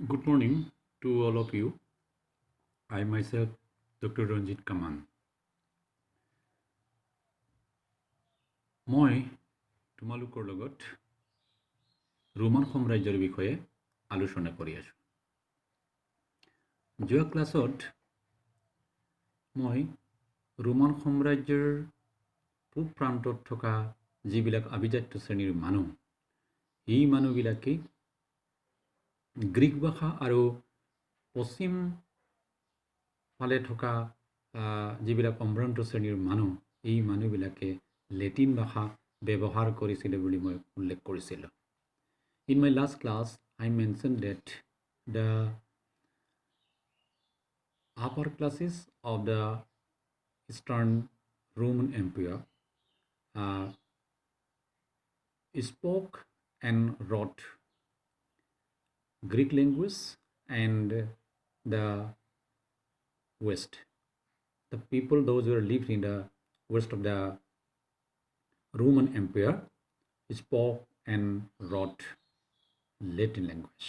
Good morning to all of you. I myself, Dr. Ranjit Kaman. মই তোমালোকৰ লগত Roman সাম্ৰাজ্যৰ বিষয়ে আলোচনা কৰি আছোঁ। যোৱা ক্লাছত মই ৰোমান সাম্ৰাজ্যৰ পূব প্ৰান্তত থকা যিবিলাক আভিজাত্য শ্ৰেণীৰ মানুহ, এই মানুহবিলাকে গ্ৰীক ভাষা আৰু পশ্চিম ফালে থকা যিবিলাক সম্ভ্ৰান্ত শ্ৰেণীৰ মানুহ, এই মানুহবিলাকে লেটিন ভাষা ব্যৱহাৰ কৰিছিলে বুলি মই উল্লেখ কৰিছিলোঁ। In my last class, I mentioned that the upper classes of the Eastern Roman Empire spoke and wrote Greek language, and the West, the people, those who lived in the west of the Roman Empire, spoke and wrote Latin language.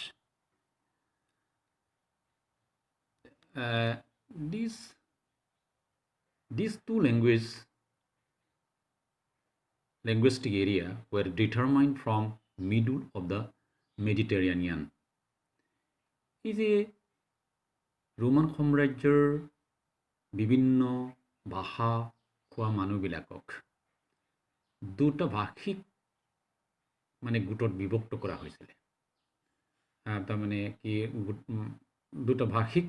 These two linguistic area were determined from middle of the Mediterranean. এই যে Roman সাম্ৰাজ্যৰ বিভিন্ন ভাষা কোৱা মানুহবিলাকক দুটা ভাষিক গোটত বিভক্ত কৰা হৈছিলে। তাৰমানে কি দুটা ভাষিক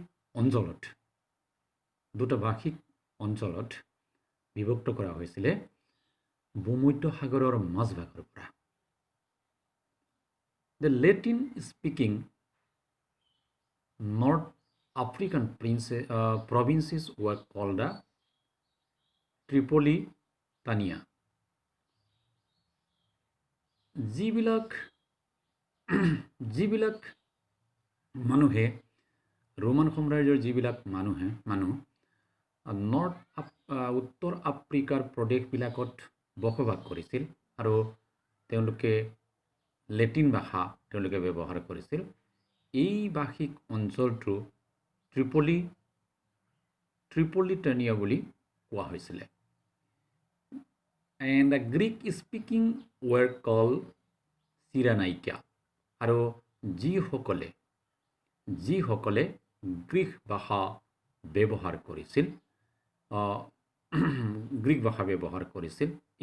অঞ্চলত বিভক্ত কৰা হৈছিলে ভূমধ্য সাগৰৰ মাজভাগৰ পৰা। The Latin speaking North African provinces were called the Tripolitania. যিবিলাক মানুহে ৰোমান সাম্ৰাজ্যৰ যিবিলাক মানুহ উত্তৰ আফ্ৰিকাৰ প্ৰদেশবিলাকত বসবাস কৰিছিল আৰু তেওঁলোকে লেটিন ভাষা তেওঁলোকে ব্যৱহাৰ কৰিছিল। এই ভাষিক অঞ্চলটো ট্ৰিপলিটানিয়া বুলি কোৱা হৈছিলে। And the Greek speaking were called Cyrenaica. আৰু যিসকলে গ্ৰীক ভাষা ব্যৱহাৰ কৰিছিল,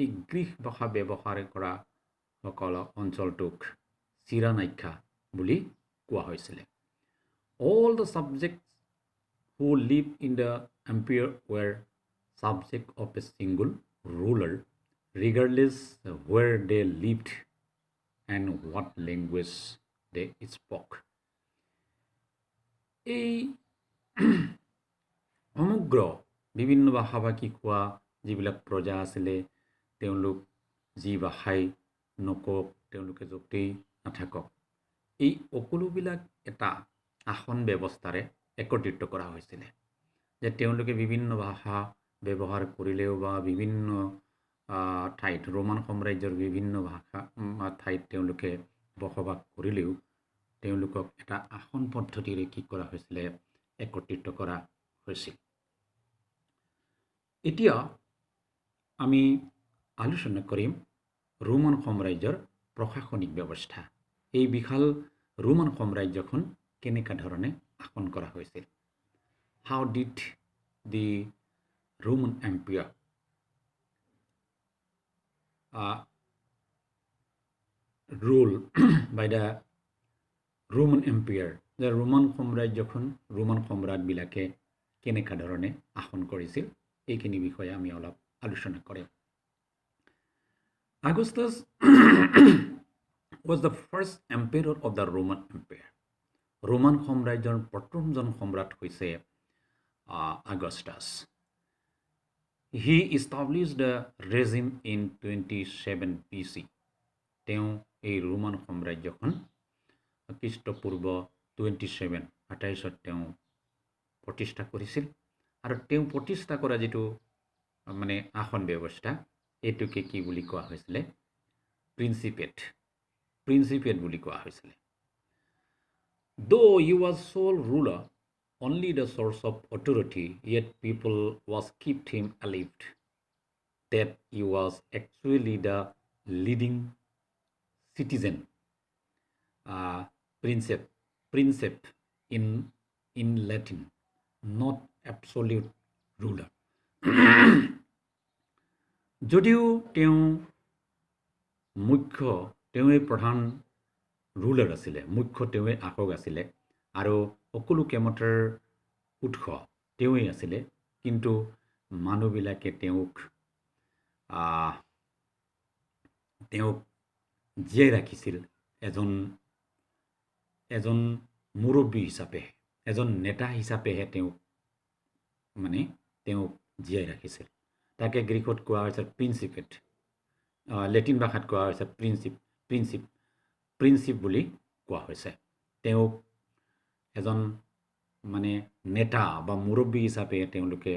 এই গ্ৰীক ভাষা ব্যৱহাৰ কৰা সকল অঞ্চলটোক চিৰানাইকা বুলি কোৱা হৈছিলে। All the subjects who lived in the empire were subject of a single ruler, regardless where they lived and what language they spoke. এই সমগ্ৰ বিভিন্ন ভাষা-ভাষী কোৱা যিবিলাক প্ৰজা আছিলে, তেওঁলোক যি ভাষাই নকওক, তেওঁলোকে য'তেই নাথাকক, এই সকলোবিলাক এটা আসন ব্যৱস্থাৰে একত্ৰিত কৰা হৈছিলে। যে তেওঁলোকে বিভিন্ন ভাষা ব্যৱহাৰ কৰিলেও বা বিভিন্ন ঠাইত ৰোমান সাম্ৰাজ্যৰ বিভিন্ন ঠাইত তেওঁলোকে বসবাস কৰিলেও তেওঁলোকক এটা আসন পদ্ধতিৰে কি কৰা হৈছিলে, একত্ৰিত কৰা হৈছিল। এতিয়া আমি আলোচনা কৰিম ৰোমান সাম্ৰাজ্যৰ প্ৰশাসনিক ব্যৱস্থা। এই বিশাল ৰোমান সাম্ৰাজ্যখন কেনেকা ধৰণে শাসন কৰা হৈছিল। How did the Roman Empire rule by the Roman Empire? যে ৰোমান সাম্ৰাজ্যখন ৰোমান সম্ৰাটবিলাকে কেনেকা ধৰণে শাসন কৰিছিল, এইখিনি বিষয়ে আমি অলপ আলোচনা কৰিম। Augustus was the first emperor of the Roman Empire. Roman সাম্ৰাজ্যৰ প্ৰথমজন সম্ৰাট হৈছে Augustus. He established the regime in 27 BC. তেওঁ এই ৰোমান সাম্ৰাজ্যখন খ্ৰীষ্টপূৰ্ব 27 তেওঁ প্ৰতিষ্ঠা কৰিছিল। আৰু তেওঁ প্ৰতিষ্ঠা কৰা যিটো আসন ব্যৱস্থা, এইটোকে কি বুলি কোৱা হৈছিলে, প্ৰিন্সিপেট বুলি কোৱা হৈছিলে। Though he was sole ruler, only the source of authority, yet people was kept him alive. That he was actually the leading citizen, uh, princeps, princeps in Latin, not absolute ruler. যদিও তেওঁ মুখ্য, তেওঁই প্ৰধান ruler আছিলে, মুখ্য তেওঁই শাসক আছিলে আৰু সকলো ক্ষমতাৰ উৎস তেওঁই আছিলে, কিন্তু মানুহবিলাকে তেওঁক জীয়াই ৰাখিছিল এজন মুৰব্বী হিচাপে, এজন নেতা হিচাপেহে তেওঁক জীয়াই ৰাখিছিল। তাকে গ্ৰীকত কোৱা হৈছে প্ৰিন্সিপেট, লেটিন ভাষাত কোৱা হৈছে প্ৰিন্সিপ বুলি কোৱা হৈছে। তেওঁক এজন নেতা বা মুৰব্বী হিচাপে তেওঁলোকে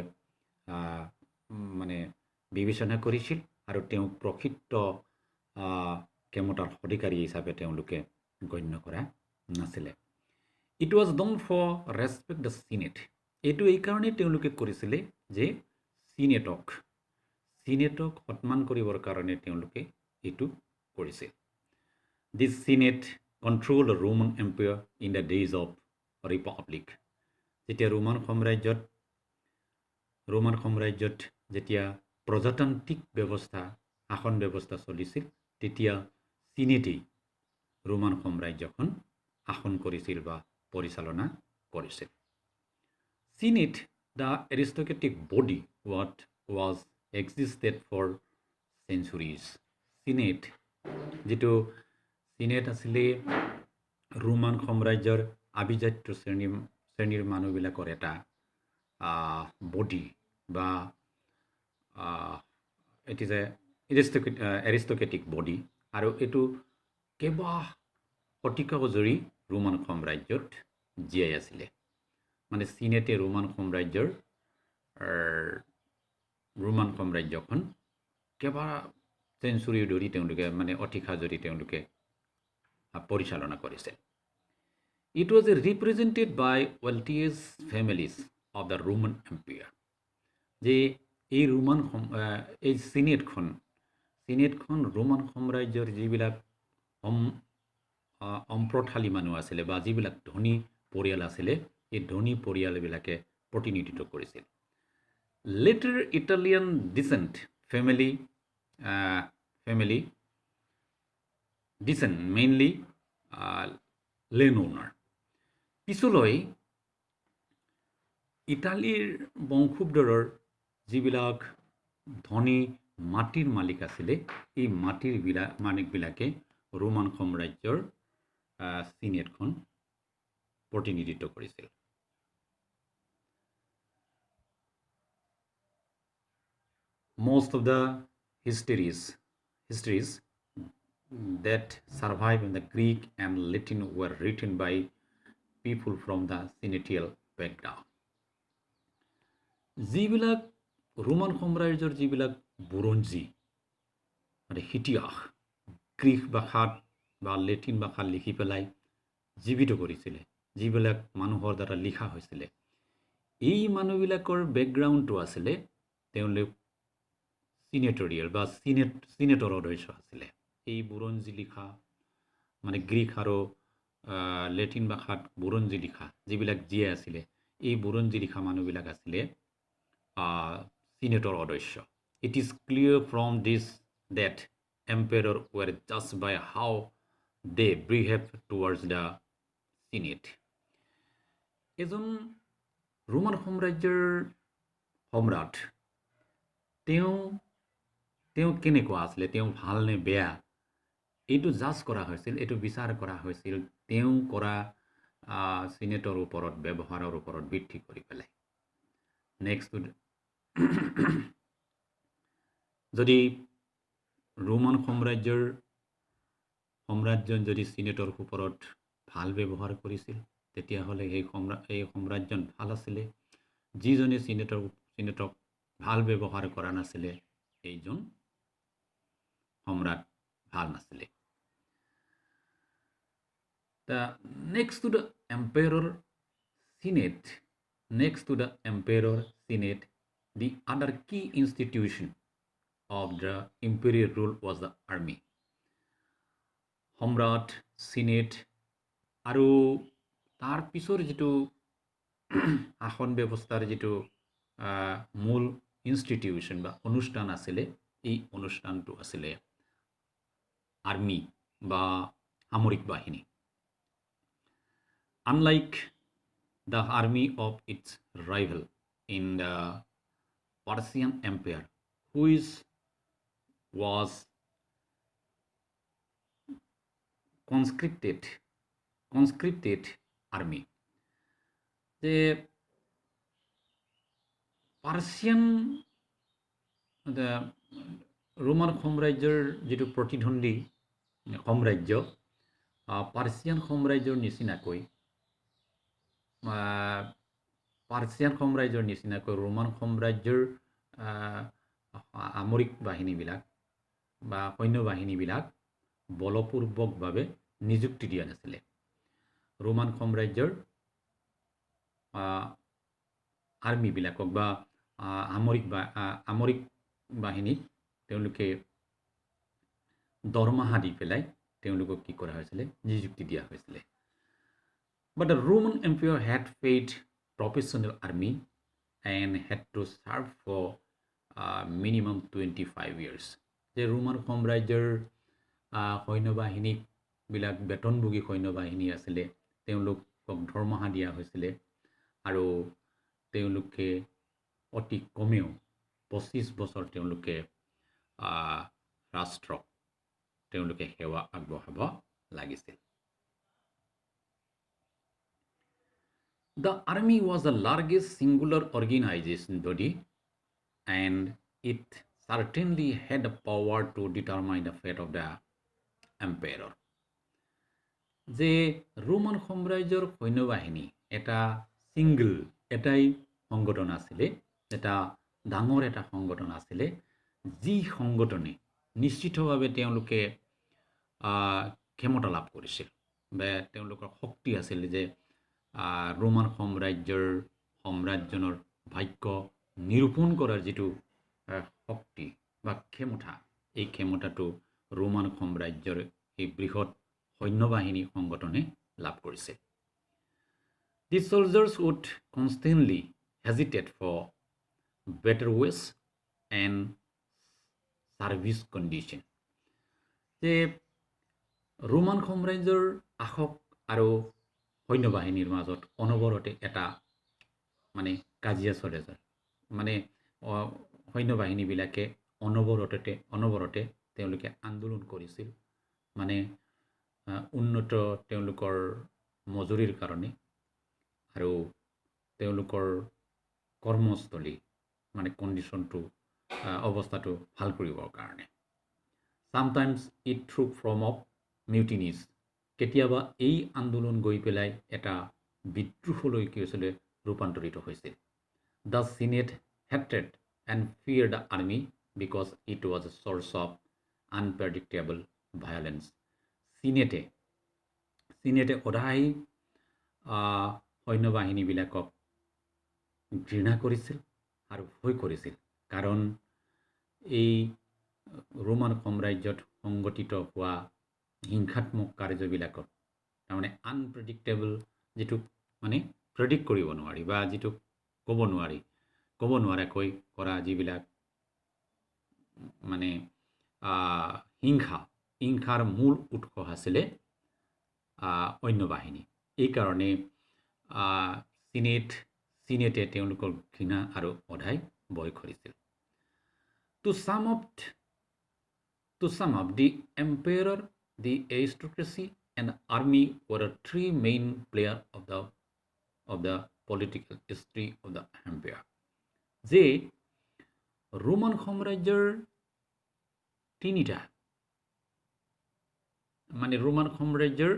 বিবেচনা কৰিছিল আৰু তেওঁক প্ৰকৃত ক্ষমতাৰ অধিকাৰী হিচাপে তেওঁলোকে গণ্য কৰা নাছিলে। It was done for respect the senate. এইটো এইকাৰণেই তেওঁলোকে কৰিছিলে যে চিনেটক সন্মান কৰিবৰ কাৰণে তেওঁলোকে এইটো কৰিছিল। This senate control the Roman empire in the days of republic. যেতিয়া ৰোমান সাম্ৰাজ্যত যেতিয়া প্ৰজাতান্ত্ৰিক ব্যৱস্থা, শাসন ব্যৱস্থা চলিছিল, তেতিয়া চিনেটেই ৰোমান সাম্ৰাজ্যখন শাসন কৰিছিল বা পৰিচালনা কৰিছিল। Senate, the aristocratic body, was existed for centuries. যিটো চিনেট আছিলে ৰোমান সাম্ৰাজ্যৰ আভিজাত্য শ্ৰেণীৰ মানুহবিলাকৰ এটা বডি বা ইট ইজ এৰিষ্টক্ৰেটিক বডি, আৰু এইটো কেইবা শতিকাও জুৰি ৰোমান সাম্ৰাজ্যত জীয়াই আছিলে। চিনেটে ৰোমান সাম্ৰাজ্যখন কেইবা চেঞ্চুৰী ধৰি তেওঁলোকে অতিশা জুৰি তেওঁলোকে পৰিচালনা কৰিছে। It was represented by wealthiest families of the Roman Empire. যে এই চিনেটখন ৰোমান সাম্ৰাজ্যৰ যিবিলাক সম্প্ৰথালী মানুহ আছিলে বা যিবিলাক ধনী পৰিয়াল আছিলে, এই ধনী পৰিয়ালবিলাকে প্ৰতিনিধিত্ব কৰিছিল। Later Italian descent family descent mainly landowner. পিছলৈ ইটালীৰ বংশোদ্ভূৰৰ যিবিলাক ধনী মাটিৰ মালিক আছিলে, এই মাটিৰ মালিকবিলাকে ৰোমান সাম্ৰাজ্যৰ চিনেটখন প্ৰতিনিধিত্ব কৰিছিল। Most of the histories that survive in the Greek and Latin were written by people from the senatorial background. যিবিলাক ৰোমান সাম্ৰাজ্যৰ যিবিলাক বুৰঞ্জী ইতিহাস গ্ৰীক ভাষাত বা লেটিন ভাষাত লিখি পেলাই জীৱিত কৰিছিলে, যিবিলাক মানুহৰ দ্বাৰা লিখা হৈছিলে, এই মানুহবিলাকৰ বেকগ্ৰাউণ্ডটো আছিলে তেওঁলোক চিনেটৰিয়েল বা চিনেটৰ সদস্য আছিলে। এই বুৰঞ্জী লিখা গ্ৰীক আৰু লেটিন ভাষাত বুৰঞ্জী লিখা যিবিলাক জীয়াই আছিলে, এই বুৰঞ্জী লিখা মানুহবিলাক আছিলে চিনেটৰ সদস্য। It is clear from this that emperor were judged by how they behave towards the Senate. এজন ৰোমান সাম্ৰাজ্যৰ সম্ৰাট তেওঁ কেনেকুৱা আছিলে, তেওঁ ভাল নে বেয়া, এইটো জাজ কৰা হৈছিল, এইটো বিচাৰ কৰা হৈছিল তেওঁ কৰা চিনেটৰ ওপৰত, ব্যৱহাৰৰ ওপৰত ভিত্তি কৰি পেলাই। নেক্সট, যদি ৰোমান সাম্ৰাজ্য যদি চিনেটৰ ওপৰত ভাল ব্যৱহাৰ কৰিছিল, তেতিয়াহ'লে এই সাম্ৰাজ্য ভাল আছিলে। যিজনে চিনেটক ভাল ব্যৱহাৰ কৰা নাছিলে, এইজন সম্ৰাট ভাল নাছিলে। The next to the emperor senate, next to the emperor senate, the other key institution of the imperial rule was the army. Samrat senate আৰু তাৰ পিছৰ যিটো শাসন ব্যৱস্থাৰ যিটো মূল ইনষ্টিটিউশ্যন বা অনুষ্ঠান আছিলে, এই অনুষ্ঠানটো আছিলে আৰ্মি বা সামৰিক বাহিনী. Unlike the army of its rival in the Persian Empire, which was conscripted army, যে পাৰ্চিয়ান ৰোমান সাম্ৰাজ্যৰ যিটো প্ৰতিদ্বন্দ্বী সাম্ৰাজ্য, পাৰ্চিয়ান সাম্ৰাজ্যৰ নিচিনাকৈ ৰোমান সাম্ৰাজ্যৰ সামৰিক বাহিনীবিলাক বা সৈন্য বাহিনীবিলাক বলপূৰ্বকভাৱে নিযুক্তি দিয়া নাছিলে. ৰোমান সাম্ৰাজ্যৰ আৰ্মিবিলাকক বা সামৰিক বাহিনীক তেওঁলোকে দৰমহা দি পেলাই তেওঁলোকক কি কৰা হৈছিলে, নিযুক্তি দিয়া হৈছিলে. But the Roman Empire had paid professional army and had to serve for minimum 25 years. যে ৰোমান সাম্ৰাজ্যৰ সৈন্যবাহিনীবিলাক বেতনভোগী সৈন্যবাহিনী আছিলে, তেওঁলোকক দৰমহা দিয়া হৈছিলে আৰু তেওঁলোকে অতি কমেও 25 বছৰ তেওঁলোকে ৰাষ্ট্ৰক তেওঁলোকে সেৱা আগবঢ়াব লাগিছিল. The army was the largest singular organization body and it certainly had the power to determine the fate of the emperor. যে ৰোমান সাম্ৰাজ্যৰ সৈন্যবাহিনী এটা সিংগল এটাই সংগঠন আছিলে, এটা ডাঙৰ এটা সংগঠন আছিলে, যি সংগঠনে নিশ্চিতভাৱে তেওঁলোকে ক্ষমতা লাভ কৰিছিল বা তেওঁলোকৰ শক্তি আছিল যে ৰোমান সাম্ৰাজ্যৰ ভাগ্য নিৰূপণ কৰাৰ যিটো শক্তি বা ক্ষমতা, এই ক্ষমতাটো ৰোমান সাম্ৰাজ্যৰ এই বৃহৎ সৈন্যবাহিনী সংগঠনে লাভ কৰিছিল. The soldiers would constantly hesitate for better wages and service condition. যে ৰোমান সাম্ৰাজ্যৰ শাসক আৰু সৈন্যবাহিনীৰ মাজত অনবৰতে এটা মানে কাজিয়া চলে যায়. মানে সৈন্যবাহিনীবিলাকে অনবৰতে তেওঁলোকে আন্দোলন কৰিছিল, মানে উন্নত তেওঁলোকৰ মজুৰিৰ কাৰণে আৰু তেওঁলোকৰ কৰ্মস্থলী মানে কণ্ডিশ্যনটো অৱস্থাটো ভাল কৰিবৰ কাৰণে. Sometimes it took form of mutinies. কেতিয়াবা এই আন্দোলন গৈ পেলাই এটা বিদ্ৰোহলৈ কি হৈছিলে, ৰূপান্তৰিত হৈছিল. The Senate hated and feared the army because it was a source of unpredictable violence. সিনেটে সদায় সৈন্যবাহিনীবিলাকক ঘৃণা কৰিছিল আৰু ভয় কৰিছিল, কাৰণ এই ৰোমান সাম্ৰাজ্যত সংগঠিত হোৱা হিংসাত্মক কাৰ্যবিলাকত তাৰমানে আনপ্ৰেডিক্টেবল, যিটো মানে প্ৰেডিক্ট কৰিব নোৱাৰি বা যিটো ক'ব নোৱাৰাকৈ কৰা যিবিলাক মানে হিংসাৰ মূল উৎস আছিলে সৈন্যবাহিনী. এইকাৰণে সিনেটে তেওঁলোকৰ ঘৃণা আৰু অধাই ভয় কৰিছিল. To sum up, the emperor, the aristocracy and the army were the three main players of the political history of the empire. যে ৰোমান সাম্ৰাজ্যৰ তিনিটা মানে ৰোমান সাম্ৰাজ্যৰ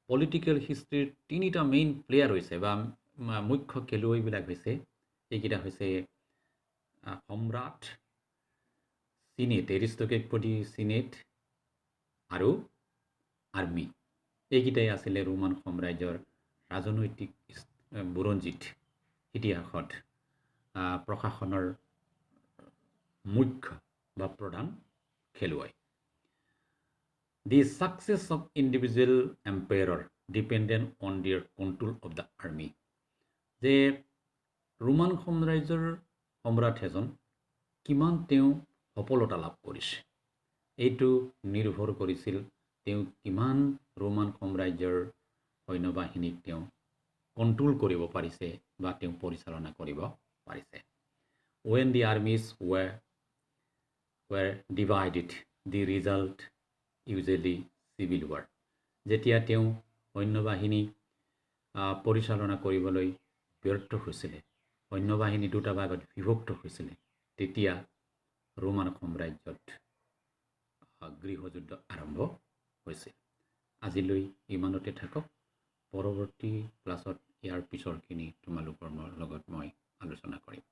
পলিটিকেল হিষ্ট্ৰীৰ তিনিটা মেইন প্লেয়াৰ হৈছে বা মুখ্য খেলুৱৈবিলাক হৈছে, এইকেইটা হৈছে সম্ৰাট, সিনেট, এৰিষ্টক্ৰেট বডি সিনেট আৰু আৰ্মি. এইকেইটাই আছিলে ৰোমান সাম্ৰাজ্যৰ ৰাজনৈতিক বুৰঞ্জীত ইতিহাসত প্ৰশাসনৰ মুখ্য বা প্ৰধান খেলুৱৈ। The success of individual emperor depended on their control of the army. যে ৰোমান সাম্ৰাজ্যৰ সম্ৰাট এজন কিমান তেওঁ সফলতা লাভ কৰিছে এইটো নিৰ্ভৰ কৰিছিল তেওঁ কিমান ৰোমান সাম্ৰাজ্যৰ সৈন্যবাহিনীক তেওঁ কণ্ট্ৰোল কৰিব পাৰিছে বা তেওঁ পৰিচালনা কৰিব পাৰিছে। When the armies were divided, the result usually civil war. যেতিয়া তেওঁ সৈন্যবাহিনী পৰিচালনা কৰিবলৈ ব্যৰ্থ হৈছিলে, সৈন্যবাহিনী দুটা ভাগত বিভক্ত হৈছিলে, তেতিয়া ৰোমান সাম্ৰাজ্যত গৃহযুদ্ধ আৰম্ভ হৈছিল। আজিলৈ ইমানতে থাকক। পৰৱৰ্তী ক্লাছত ইয়াৰ পিছৰখিনি তোমালোকৰ লগত মই আলোচনা কৰিম।